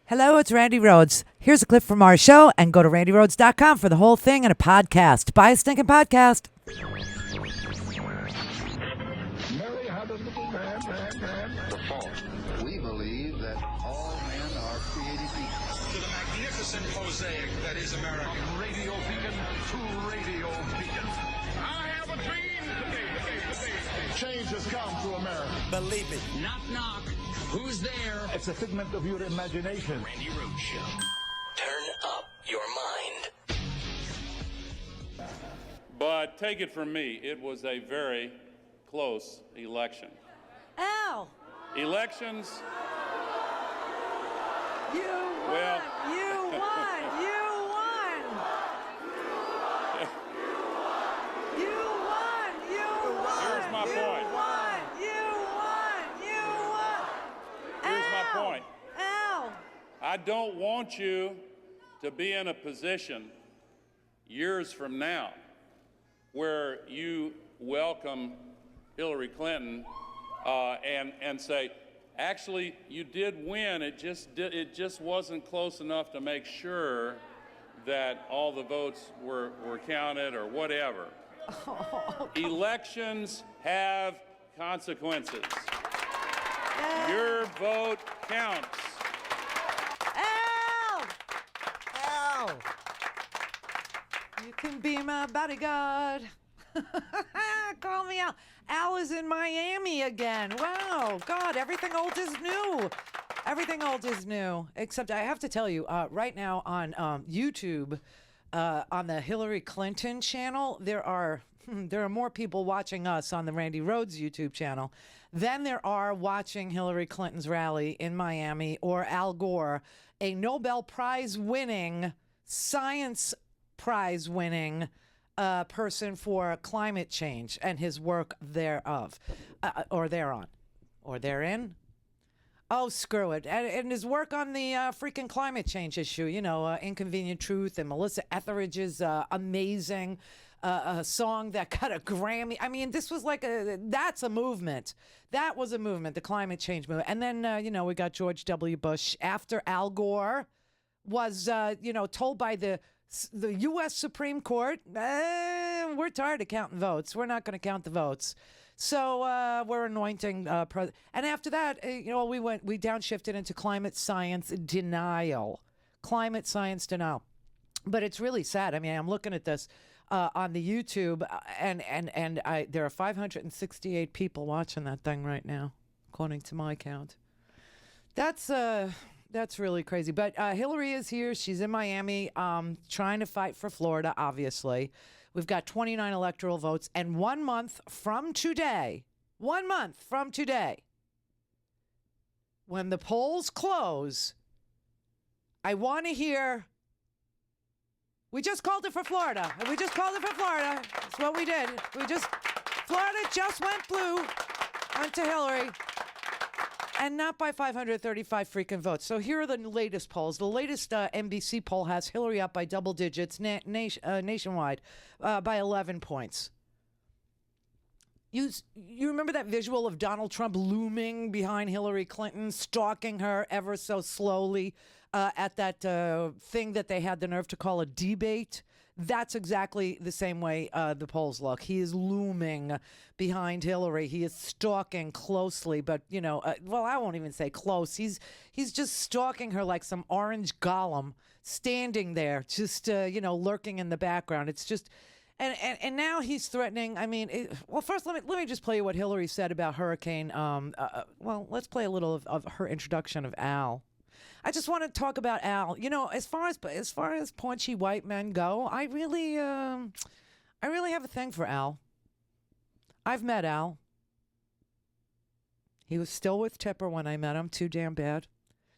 Hello, it's Randy Rhodes. Here's a clip from our show, and go to randyrhodes.com for the whole thing and a podcast. Buy a stinking podcast. Mary had a little man. The fault. We believe that all men are created equal. To the magnificent mosaic that is America. Radio beacon to radio beacon. I have a dream. Change has come to America. Believe it. Knock, knock. Who's there? It's a figment of your imagination. Randy Rhodes Show. Turn up your mind. But take it from me, it was a very close election. Al, Elections, you won. Well- You won. You won. You won. You won. Here's my you point. Won. You won. You won. Here's my Al, point. Al. I don't want you to be in a position years from now where you welcome Hillary Clinton and say, actually, you did win. It just wasn't close enough to make sure that all the votes were counted or whatever. Elections have consequences. Your vote counts. Al. Al. You can be my bodyguard. Call me Al. Al is in Miami again. Wow. God, everything old is new. Everything old is new. Except I have to tell you, right now on YouTube, on the Hillary Clinton channel, there are more people watching us on the Randy Rhodes YouTube channel than there are watching Hillary Clinton's rally in Miami or Al Gore, a Nobel Prize winning, science prize winning person for climate change and his work thereof, or thereon, or therein. Oh, screw it. And his work on the freaking climate change issue, Inconvenient Truth, and Melissa Etheridge's amazing song that got a Grammy. I mean, this was that's a movement. That was a movement, the climate change movement. And then, we got George W. Bush after Al Gore was, told by the U.S. Supreme Court, we're tired of counting votes. We're not going to count the votes. So we're anointing president. And after that, we downshifted into climate science denial. Climate science denial. But it's really sad. I mean, I'm looking at this on the YouTube, and there are 568 people watching that thing right now, according to my count. That's really crazy. But Hillary is here. She's in Miami trying to fight for Florida, obviously. We've got 29 electoral votes. And 1 month from today, when the polls close, I want to hear, we just called it for Florida. That's what we did. Florida just went blue onto Hillary. And not by 535 freaking votes. So here are the latest polls. The latest NBC poll has Hillary up by double digits nationwide by 11 points. You remember that visual of Donald Trump looming behind Hillary Clinton, stalking her ever so slowly at that thing that they had the nerve to call a debate? That's exactly the same way the polls look. He is looming behind Hillary. He is stalking closely, but, I won't even say close. He's just stalking her like some orange golem standing there, just, lurking in the background. It's just, and now he's threatening. I mean, first, let me just play you what Hillary said about Hurricane. Let's play a little of her introduction of Al. I just want to talk about Al. As far as paunchy white men go, I really have a thing for Al. I've met Al. He was still with Tipper when I met him. Too damn bad.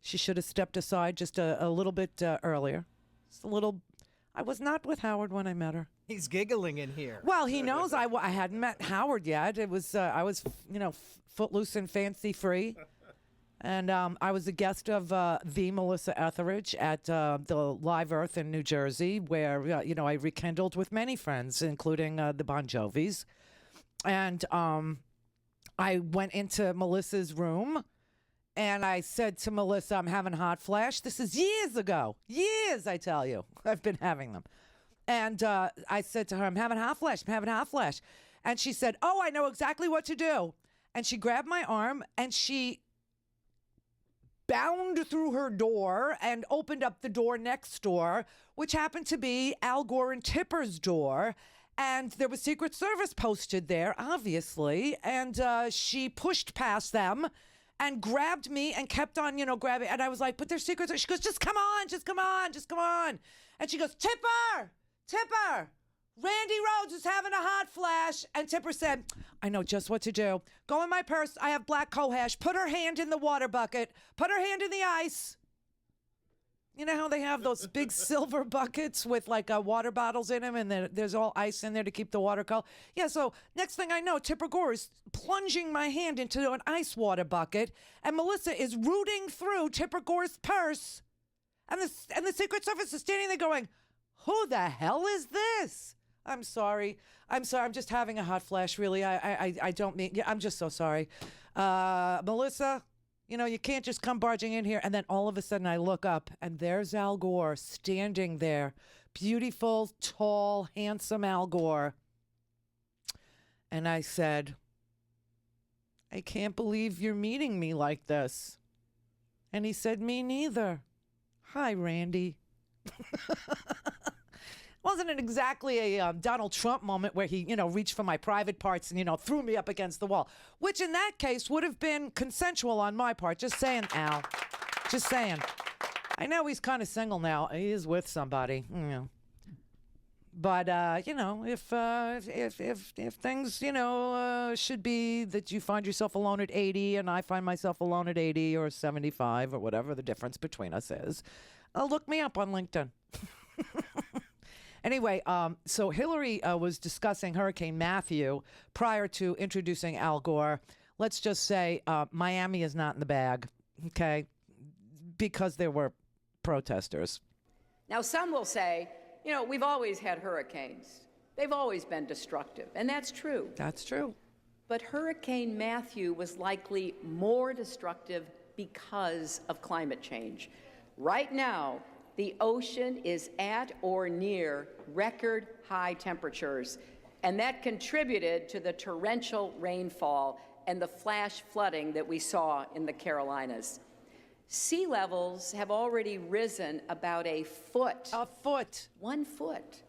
She should have stepped aside just a little bit earlier. Just a little. I was not with Howard when I met her. He's giggling in here. Well, he knows I hadn't met Howard yet. It was I was footloose and fancy free. And I was a guest of the Melissa Etheridge at the Live Earth in New Jersey, where, I rekindled with many friends, including the Bon Jovis. And I went into Melissa's room And I said to Melissa, I'm having hot flash. This is years ago. Years, I tell you. I've been having them. And I said to her, I'm having hot flash. I'm having hot flash. And she said, oh, I know exactly what to do. And she grabbed my arm and she bound through her door and opened up the door next door, which happened to be Al Gore and Tipper's door. And there was Secret Service posted there, obviously. And she pushed past them and grabbed me and kept on, grabbing. And I was like, but they're secrets. She goes, just come on, just come on, just come on. And she goes, Tipper, Randy Rhodes is having a hot flash. And Tipper said, I know just what to do. Go in my purse. I have black cohash. Put her hand in the water bucket. Put her hand in the ice. You know how they have those big silver buckets with like water bottles in them and there's all ice in there to keep the water cold? Yeah, so next thing I know, Tipper Gore is plunging my hand into an ice water bucket and Melissa is rooting through Tipper Gore's purse. And the Secret Service is standing there going, who the hell is this? I'm sorry. I'm just having a hot flash, really. I don't mean, I'm just so sorry. Melissa, you can't just come barging in here. And then all of a sudden I look up and there's Al Gore standing there. Beautiful, tall, handsome Al Gore. And I said, I can't believe you're meeting me like this. And he said, me neither. Hi, Randy. Wasn't it exactly a Donald Trump moment where he, reached for my private parts and, threw me up against the wall, which in that case would have been consensual on my part. Just saying, Al. Just saying. I know he's kind of single now. He is with somebody, But, if things, should be that you find yourself alone at 80 and I find myself alone at 80 or 75 or whatever the difference between us is, look me up on LinkedIn. Anyway, so Hillary was discussing Hurricane Matthew prior to introducing Al Gore. Let's just say Miami is not in the bag, okay, because there were protesters. Now, some will say, we've always had hurricanes. They've always been destructive, and that's true. That's true. But Hurricane Matthew was likely more destructive because of climate change. Right now, the ocean is at or near record high temperatures, and that contributed to the torrential rainfall and the flash flooding that we saw in the Carolinas. Sea levels have already risen about a foot. 1 foot.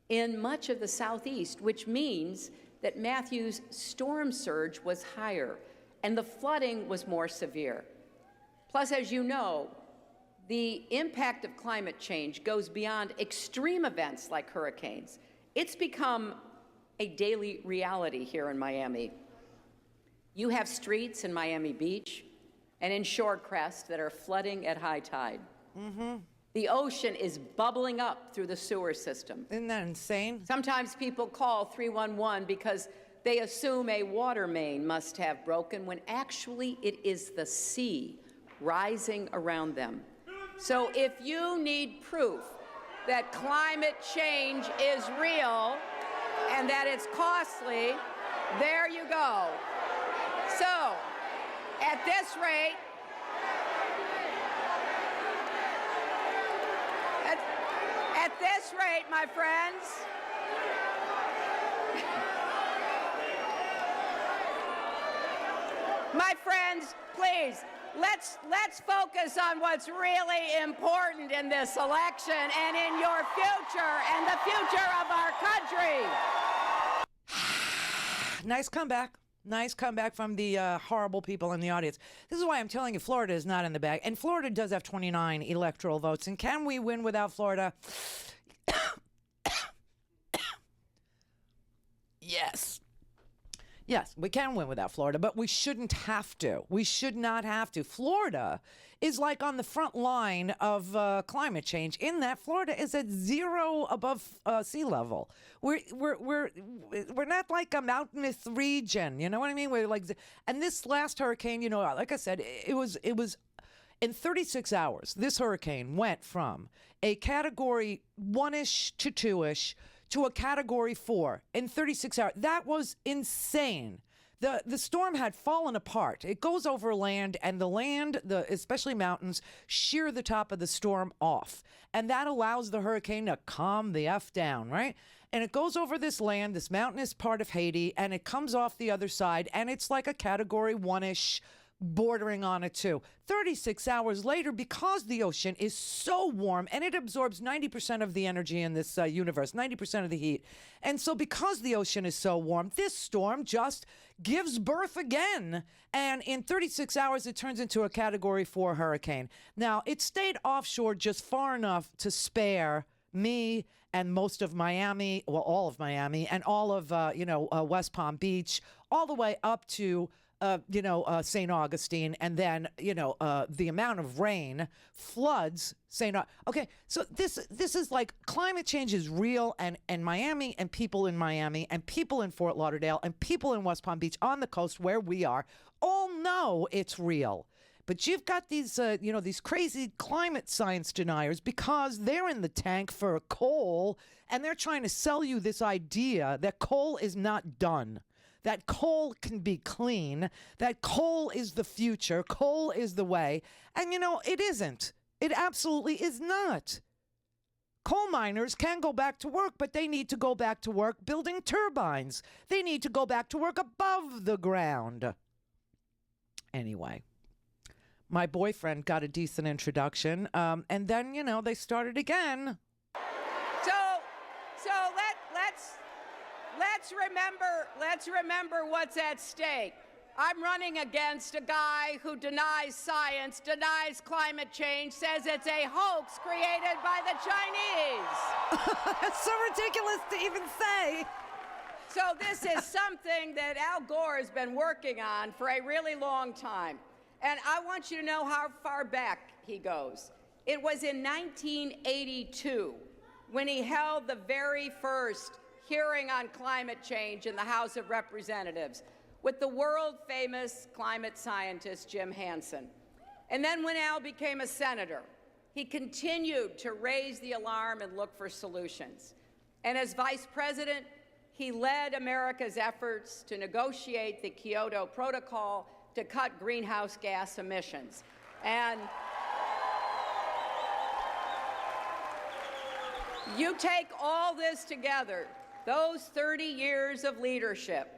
In much of the southeast, which means that Matthew's storm surge was higher and the flooding was more severe. Plus, as you know, the impact of climate change goes beyond extreme events like hurricanes. It's become a daily reality here in Miami. You have streets in Miami Beach and in Shorecrest that are flooding at high tide. Mm-hmm. The ocean is bubbling up through the sewer system. Isn't that insane? Sometimes people call 311 because they assume a water main must have broken, when actually it is the sea rising around them. So if you need proof that climate change is real and that it's costly, there you go. So, at this rate, my friends, please, let's focus on what's really important in this election and in your future and the future of our country. Nice comeback. Nice comeback from the horrible people in the audience. This is why I'm telling you Florida is not in the bag. And Florida does have 29 electoral votes. And can we win without Florida? Yes. Yes, we can win without Florida, but we shouldn't have to. We should not have to. Florida is like on the front line of climate change, in that Florida is at 0 above sea level. We're not like a mountainous region, you know what I mean? We're like, and this last hurricane, you know, like I said, it was in 36 hours. This hurricane went from a category 1-ish to 2-ish to a category 4 in 36 hours. That was insane. The storm had fallen apart. It goes over land, and the land, especially mountains, shear the top of the storm off. And that allows the hurricane to calm the F down, right? And it goes over this land, this mountainous part of Haiti, and it comes off the other side, and it's like a Category 1-ish, bordering on a 2. 36 hours later, because the ocean is so warm and it absorbs 90% of the energy in this universe, 90% of the heat. And so because the ocean is so warm, this storm just gives birth again. And in 36 hours, it turns into a Category 4 hurricane. Now, it stayed offshore just far enough to spare me and most of Miami, well, all of Miami, and all of, West Palm Beach, all the way up to St. Augustine, and then, the amount of rain floods St. Okay, so this is like climate change is real, and Miami and people in Miami and people in Fort Lauderdale and people in West Palm Beach on the coast where we are all know it's real. But you've got these, these crazy climate science deniers because they're in the tank for coal, and they're trying to sell you this idea that coal is not done. That coal can be clean, that coal is the future, coal is the way. And, it isn't. It absolutely is not. Coal miners can go back to work, but they need to go back to work building turbines. They need to go back to work above the ground. Anyway, my boyfriend got a decent introduction, and then, they started again. So let's remember what's at stake. I'm running against a guy who denies science, denies climate change, says it's a hoax created by the Chinese. It's so ridiculous to even say. So this is something that Al Gore has been working on for a really long time. And I want you to know how far back he goes. It was in 1982 when he held the very first hearing on climate change in the House of Representatives with the world-famous climate scientist Jim Hansen. And then when Al became a senator, he continued to raise the alarm and look for solutions. And as vice president, he led America's efforts to negotiate the Kyoto Protocol to cut greenhouse gas emissions. And you take all this together, those 30 years of leadership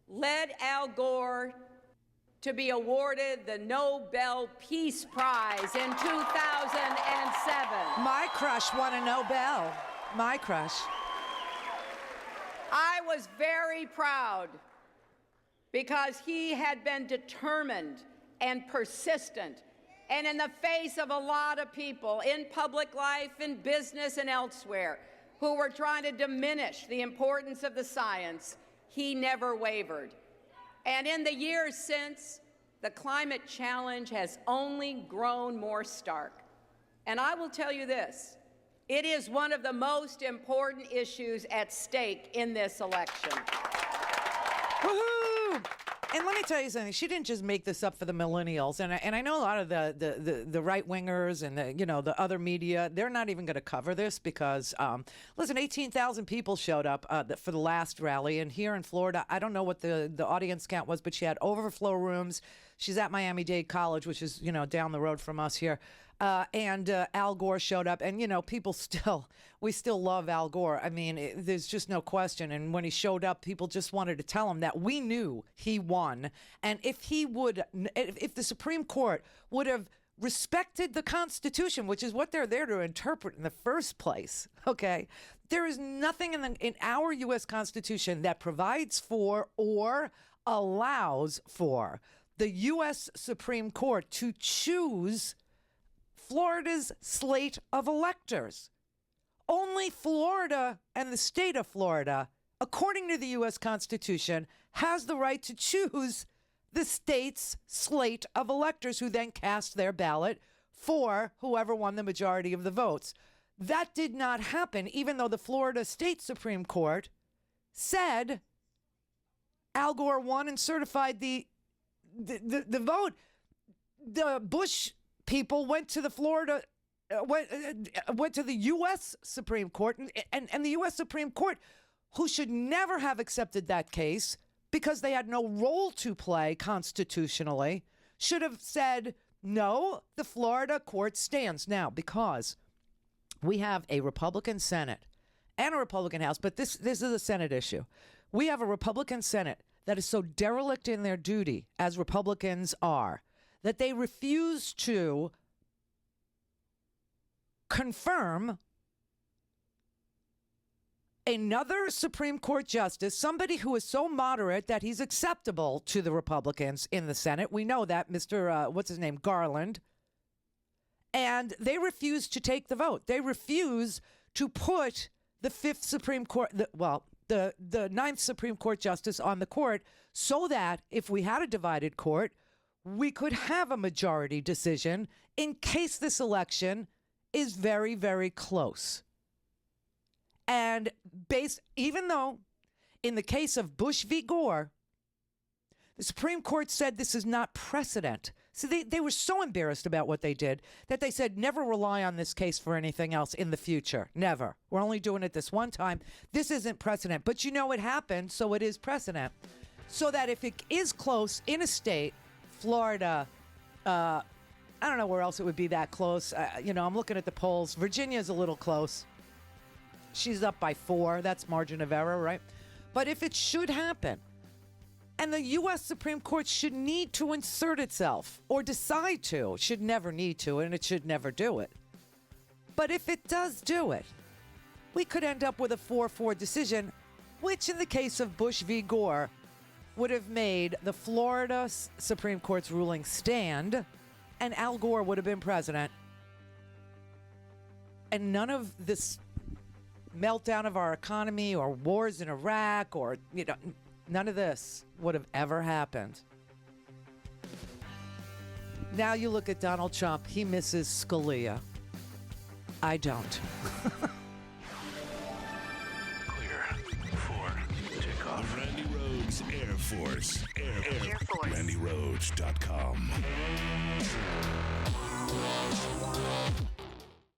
led Al Gore to be awarded the Nobel Peace Prize in 2007. My crush won a Nobel. My crush. I was very proud because he had been determined and persistent, and in the face of a lot of people in public life, in business, and elsewhere who were trying to diminish the importance of the science, he never wavered. And in the years since, the climate challenge has only grown more stark. And I will tell you this, it is one of the most important issues at stake in this election. Woohoo! And let me tell you something. She didn't just make this up for the millennials. And I know a lot of the right-wingers and the other media, they're not even going to cover this because, listen, 18,000 people showed up for the last rally. And here in Florida, I don't know what the audience count was, but she had overflow rooms. She's at Miami-Dade College, which is, down the road from us here. And Al Gore showed up, and we still love Al Gore. I mean, there's just no question. And when he showed up, people just wanted to tell him that we knew he won. And if the Supreme Court would have respected the Constitution, which is what they're there to interpret in the first place, okay, there is nothing in our U.S. Constitution that provides for or allows for the U.S. Supreme Court to choose Florida's slate of electors. Only Florida and the state of Florida, according to the U.S. Constitution, has the right to choose the state's slate of electors who then cast their ballot for whoever won the majority of the votes. That did not happen, even though the Florida State Supreme Court said Al Gore won and certified the vote. The Bush people went to the went to the U.S. Supreme Court, and the U.S. Supreme Court, who should never have accepted that case, because they had no role to play constitutionally, should have said, no, the Florida court stands. Now, because we have a Republican Senate and a Republican House, but this is a Senate issue. We have a Republican Senate that is so derelict in their duty, as Republicans are, that they refuse to confirm another Supreme Court justice, somebody who is so moderate that he's acceptable to the Republicans in the Senate. We know that, Mr. What's his name, Garland. And they refuse to take the vote. They refuse to put the fifth Supreme Court, the ninth Supreme Court justice on the court, so that if we had a divided court, we could have a majority decision in case this election is very, very close. And even though in the case of Bush v. Gore, the Supreme Court said this is not precedent. So they were so embarrassed about what they did that they said never rely on this case for anything else in the future. Never. We're only doing it this one time. This isn't precedent. But you know it happened, so it is precedent. So that if it is close in a state, Florida, I don't know where else it would be that close. I'm looking at the polls. Virginia's a little close. She's up by 4. That's margin of error, right? But if it should happen, and the U.S. Supreme Court should need to insert itself or decide to, it should never need to, and it should never do it. But if it does do it, we could end up with a 4-4 decision, which in the case of Bush v. Gore would have made the Florida Supreme Court's ruling stand, and Al Gore would have been president. And none of this meltdown of our economy or wars in Iraq or, none of this would have ever happened. Now you look at Donald Trump, he misses Scalia. I don't. Clear for takeoff. Randy Rhodes Air Force. Air Force. RandyRhodes.com.